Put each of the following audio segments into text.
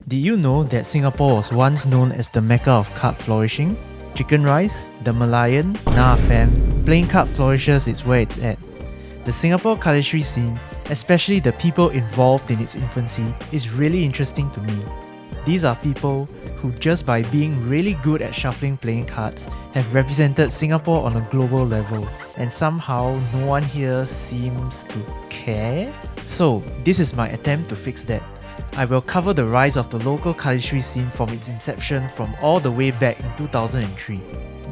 Did you know that Singapore was once known as the Mecca of card flourishing? Chicken rice, the Malayan, nah fam, playing card flourishes is where it's at. The Singapore Cardistry scene, especially the people involved in its infancy, is really interesting to me. These are people who, just by being really good at shuffling playing cards, have represented Singapore on a global level, and somehow no one here seems to care? So, this is my attempt to fix that. I will cover the rise of the local cardistry scene from its inception from all the way back in 2003.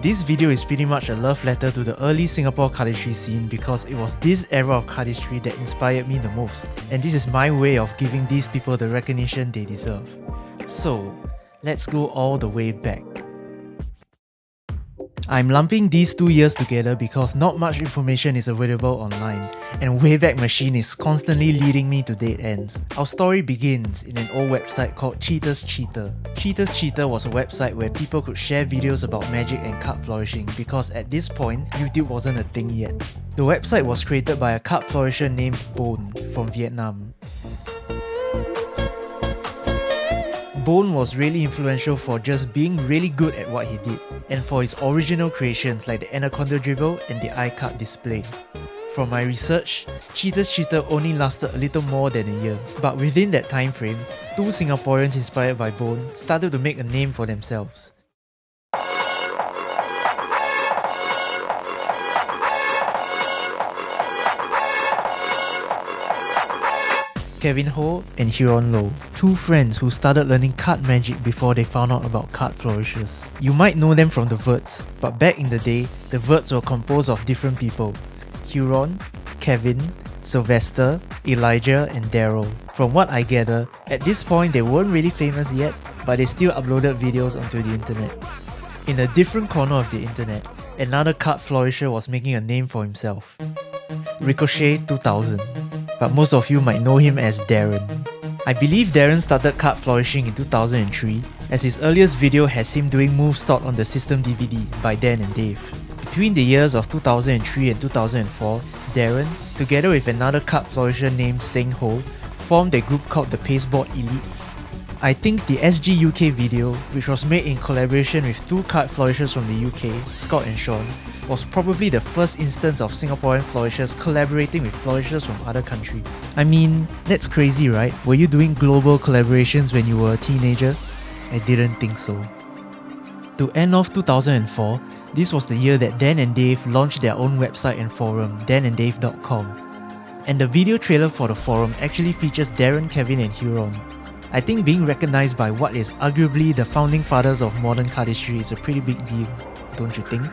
This video is pretty much a love letter to the early Singapore cardistry scene because it was this era of cardistry that inspired me the most, and this is my way of giving these people the recognition they deserve. So, let's go all the way back. I'm lumping these 2 years together because not much information is available online, and Wayback Machine is constantly leading me to dead ends. Our story begins in an old website called Cheater's Cheater. Cheater's Cheater was a website where people could share videos about magic and card flourishing because at this point, YouTube wasn't a thing yet. The website was created by a card flourisher named Bone from Vietnam. Bone was really influential for just being really good at what he did, and for his original creations like the Anaconda Dribble and the iCard display. From my research, Cheater's Cheater only lasted a little more than a year, but within that time frame, two Singaporeans inspired by Bone started to make a name for themselves. Kevin Ho and Huron Low, two friends who started learning card magic before they found out about card flourishes. You might know them from the Verts, but back in the day, the Verts were composed of different people: Huron, Kevin, Sylvester, Elijah, and Daryl. From what I gather, at this point they weren't really famous yet, but they still uploaded videos onto the internet. In a different corner of the internet, another card flourisher was making a name for himself: Ricochet 2000. But most of you might know him as Darren. I believe Darren started card flourishing in 2003, as his earliest video has him doing moves taught on the System DVD by Dan and Dave. Between the years of 2003 and 2004, Darren, together with another card flourisher named Seng Ho, formed a group called the Pasteboard Elites. I think the SG UK video, which was made in collaboration with two card flourishers from the UK, Scott and Sean, was probably the first instance of Singaporean flourishers collaborating with flourishers from other countries. I mean, that's crazy, right? Were you doing global collaborations when you were a teenager? I didn't think so. To end off 2004, this was the year that Dan and Dave launched their own website and forum, dananddave.com. And the video trailer for the forum actually features Darren, Kevin and Huron. I think being recognized by what is arguably the founding fathers of modern cardistry is a pretty big deal, don't you think?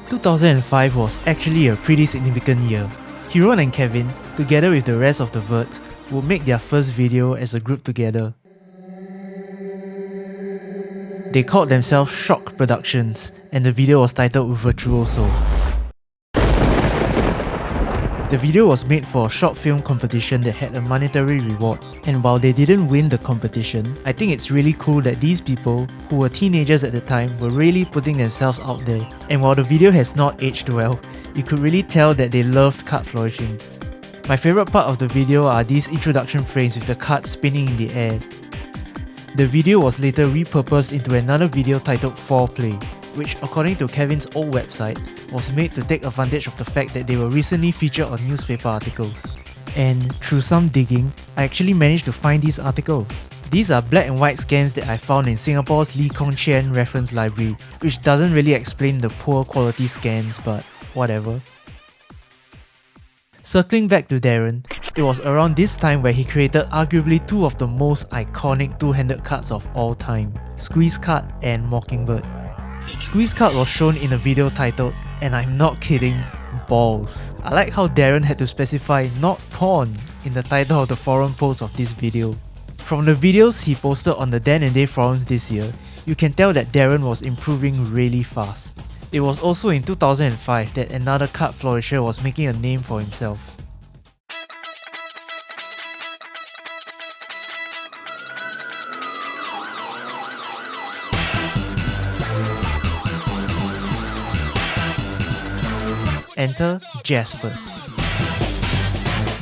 2005 was actually a pretty significant year. Huron and Kevin, together with the rest of the Verts, would make their first video as a group together. They called themselves Shock Productions, and the video was titled Virtuoso. The video was made for a short film competition that had a monetary reward, and while they didn't win the competition, I think it's really cool that these people, who were teenagers at the time, were really putting themselves out there. And while the video has not aged well, you could really tell that they loved card flourishing. My favourite part of the video are these introduction frames with the cards spinning in the air. The video was later repurposed into another video titled Foreplay, which, according to Kevin's old website, was made to take advantage of the fact that they were recently featured on newspaper articles. And through some digging, I actually managed to find these articles. These are black and white scans that I found in Singapore's Lee Kong Chian reference library, which doesn't really explain the poor quality scans, but whatever. Circling back to Darren, it was around this time where he created arguably two of the most iconic two-handed cards of all time, Squeeze Card and Mockingbird. Squeeze Card was shown in a video titled, and I'm not kidding, Balls. I like how Darren had to specify not porn in the title of the forum post of this video. From the videos he posted on the Dan and Dave forums this year, you can tell that Darren was improving really fast. It was also in 2005 that another card flourisher was making a name for himself. Enter Jaspers.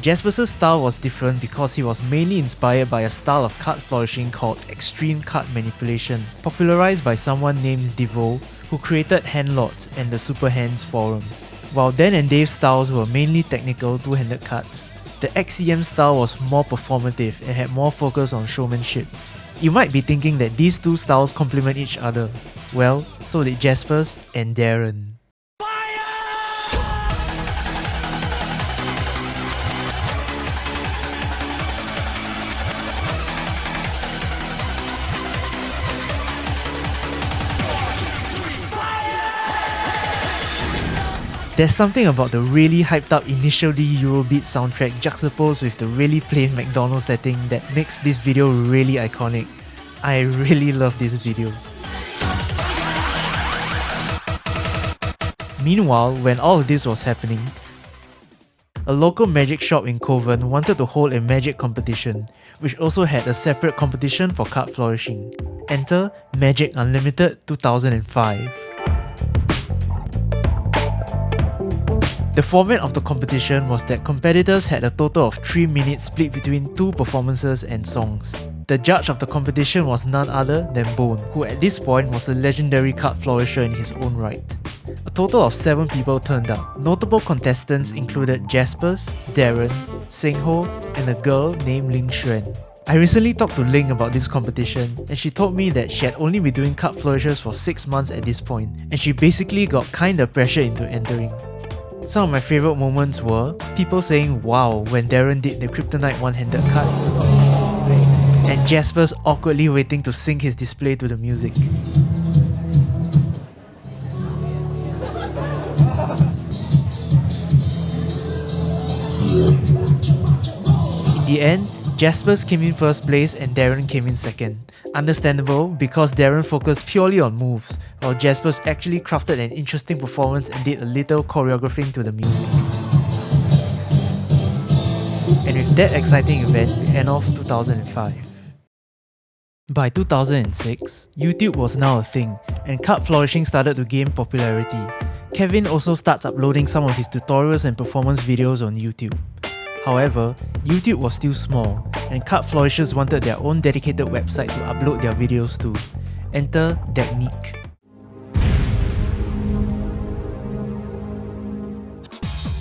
Jasper's style was different because he was mainly inspired by a style of card flourishing called extreme card manipulation, popularized by someone named Devo, who created Handlots and the Super Hands forums. While Dan and Dave's styles were mainly technical two-handed cards, the XCM style was more performative and had more focus on showmanship. You might be thinking that these two styles complement each other. Well, so did Jasper's and Darren. There's something about the really hyped up initially Eurobeat soundtrack juxtaposed with the really plain McDonald's setting that makes this video really iconic. I really love this video. Meanwhile, when all of this was happening, a local magic shop in Kovan wanted to hold a magic competition, which also had a separate competition for card flourishing. Enter Magic Unlimited 2005. The format of the competition was that competitors had a total of 3 minutes split between 2 performances and songs. The judge of the competition was none other than Bone, who at this point was a legendary card flourisher in his own right. A total of 7 people turned up. Notable contestants included Jasper's, Darren, Singho, and a girl named Ling Xuan. I recently talked to Ling about this competition, and she told me that she had only been doing card flourishes for 6 months at this point, and she basically got kinda pressured into entering. Some of my favourite moments were people saying wow when Darren did the Kryptonite one-handed card, and Jasper's awkwardly waiting to sync his display to the music. In the end, Jasper's came in first place and Darren came in second. Understandable because Darren focused purely on moves, while Jasper's actually crafted an interesting performance and did a little choreographing to the music. And with that exciting event, we end off 2005. By 2006, YouTube was now a thing, and card flourishing started to gain popularity. Kevin also starts uploading some of his tutorials and performance videos on YouTube. However, YouTube was still small, and card flourishers wanted their own dedicated website to upload their videos to. Enter Technique.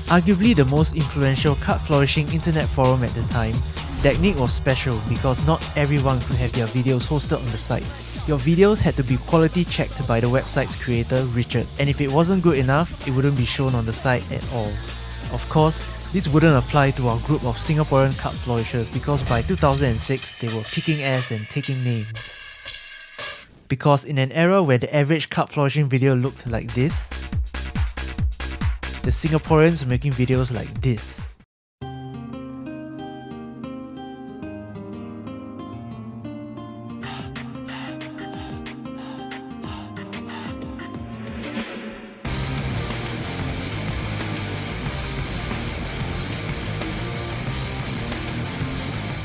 Arguably the most influential card flourishing internet forum at the time, Technique was special because not everyone could have their videos hosted on the site. Your videos had to be quality checked by the website's creator, Richard, and if it wasn't good enough, it wouldn't be shown on the site at all. Of course, this wouldn't apply to our group of Singaporean card flourishers because by 2006, they were kicking ass and taking names. Because in an era where the average card flourishing video looked like this, the Singaporeans were making videos like this.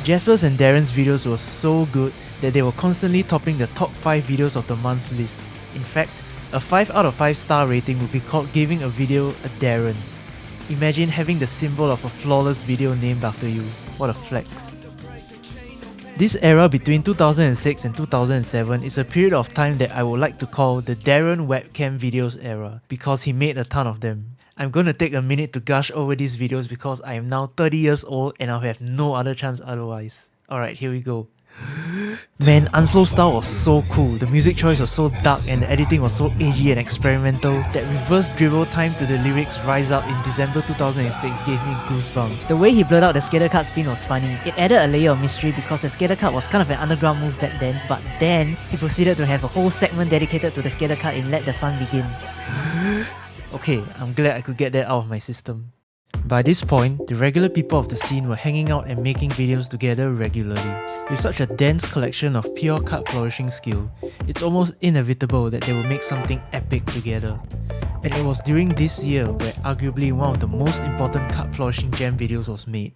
Jasper's and Darren's videos were so good that they were constantly topping the top 5 videos of the month list. In fact, a 5 out of 5 star rating would be called giving a video a Darren. Imagine having the symbol of a flawless video named after you. What a flex. This era between 2006 and 2007 is a period of time that I would like to call the Darren webcam videos era because he made a ton of them. I'm going to take a minute to gush over these videos because I am now 30 years old and I'll have no other chance otherwise. Alright, here we go. Man, Unslow's style was so cool, the music choice was so dark and the editing was so edgy and experimental that reverse dribble time to the lyrics Rise Up in December 2006 gave me goosebumps. The way he blurred out the skater card spin was funny. It added a layer of mystery because the skater card was kind of an underground move back then, but then he proceeded to have a whole segment dedicated to the skater card in Let the Fun Begin. Okay, I'm glad I could get that out of my system. By this point, the regular people of the scene were hanging out and making videos together regularly. With such a dense collection of pure card flourishing skill, it's almost inevitable that they will make something epic together. And it was during this year where arguably one of the most important card flourishing jam videos was made.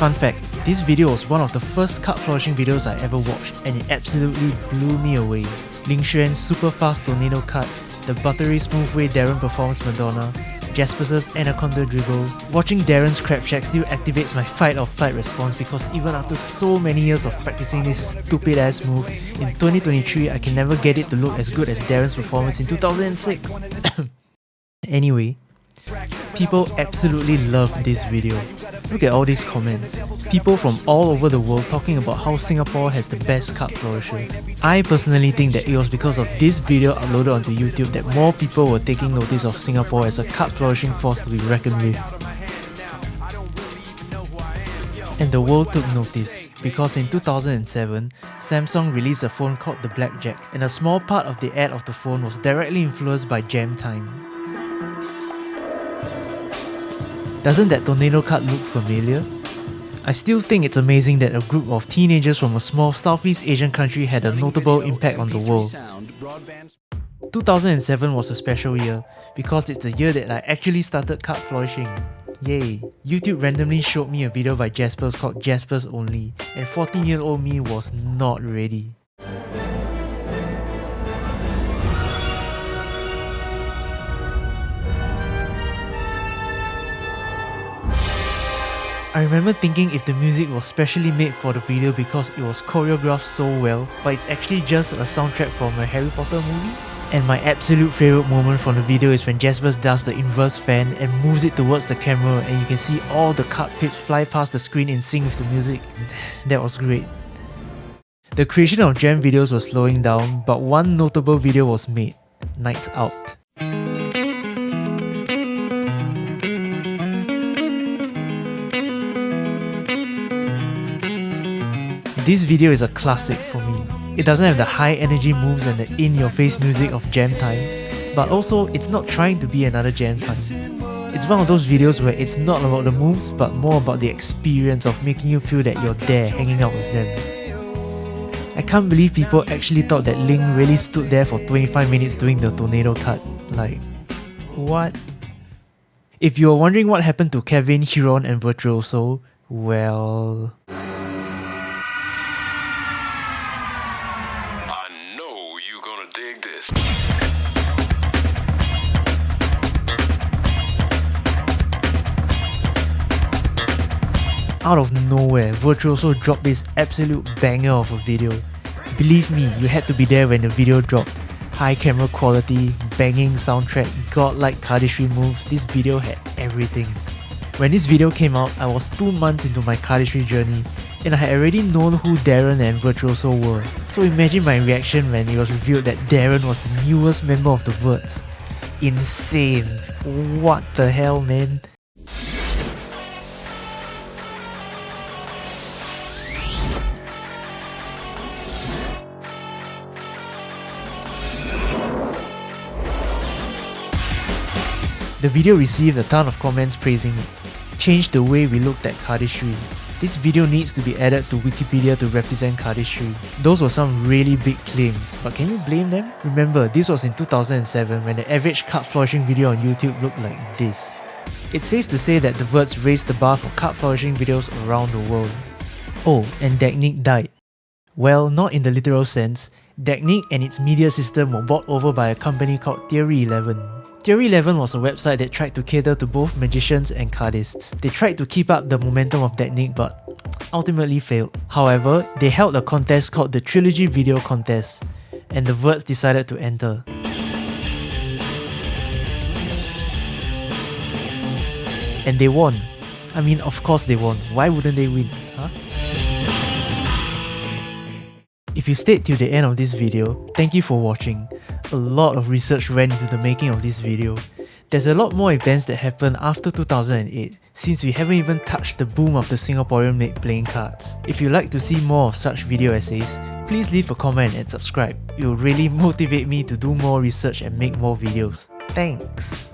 Fun fact, this video was one of the first card flourishing videos I ever watched, and it absolutely blew me away. Ling Xuan's super fast tornado cut, the buttery smooth way Darren performs Madonna, Jasper's anaconda dribble. Watching Darren's crab shack still activates my fight or flight response because even after so many years of practicing this stupid ass move, in 2023 I can never get it to look as good as Darren's performance in 2006. Anyway, people absolutely love this video. Look at all these comments. People from all over the world talking about how Singapore has the best card flourishes. I personally think that it was because of this video uploaded onto YouTube that more people were taking notice of Singapore as a card flourishing force to be reckoned with. And the world took notice, because in 2007, Samsung released a phone called the Blackjack, and a small part of the ad of the phone was directly influenced by Jam Time. Doesn't that tornado card look familiar? I still think it's amazing that a group of teenagers from a small Southeast Asian country had a notable impact on the world. 2007 was a special year because it's the year that I actually started card flourishing. Yay! YouTube randomly showed me a video by Jasper's called Jasper's Only, and 14-year-old me was not ready. I remember thinking if the music was specially made for the video because it was choreographed so well, but it's actually just a soundtrack from a Harry Potter movie. And my absolute favourite moment from the video is when Jasper does the inverse fan and moves it towards the camera, and you can see all the card pips fly past the screen in sync with the music. That was great. The creation of jam videos was slowing down, but one notable video was made, Nights Out. This video is a classic for me. It doesn't have the high energy moves and the in-your-face music of Jam Time, but also it's not trying to be another Jam Time. It's one of those videos where it's not about the moves, but more about the experience of making you feel that you're there hanging out with them. I can't believe people actually thought that Ling really stood there for 25 minutes doing the tornado cut. Like, what? If you're wondering what happened to Kevin, Hiron and Virtuoso, well... Out of nowhere, Virtuoso dropped this absolute banger of a video. Believe me, you had to be there when the video dropped. High camera quality, banging soundtrack, godlike cardistry moves, this video had everything. When this video came out, I was 2 months into my cardistry journey, and I had already known who Darren and Virtuoso were. So imagine my reaction when it was revealed that Darren was the newest member of the Verts. Insane! What the hell, man? The video received a ton of comments praising it. Changed the way we looked at cardistry. This video needs to be added to Wikipedia to represent cardistry. Those were some really big claims, but can you blame them? Remember, this was in 2007 when the average card flourishing video on YouTube looked like this. It's safe to say that the Verts raised the bar for card flourishing videos around the world. Oh, and Technique died. Well, not in the literal sense. Technique and its media system were bought over by a company called Theory 11. Theory 11 was a website that tried to cater to both magicians and cardists. They tried to keep up the momentum of Technique but ultimately failed. However, they held a contest called the Trilogy Video Contest, and the Verts decided to enter. And they won. I mean, of course they won. Why wouldn't they win? Huh? If you stayed till the end of this video, thank you for watching. A lot of research went into the making of this video. There's a lot more events that happened after 2008, since we haven't even touched the boom of the Singaporean made playing cards. If you'd like to see more of such video essays, please leave a comment and subscribe. It will really motivate me to do more research and make more videos. Thanks!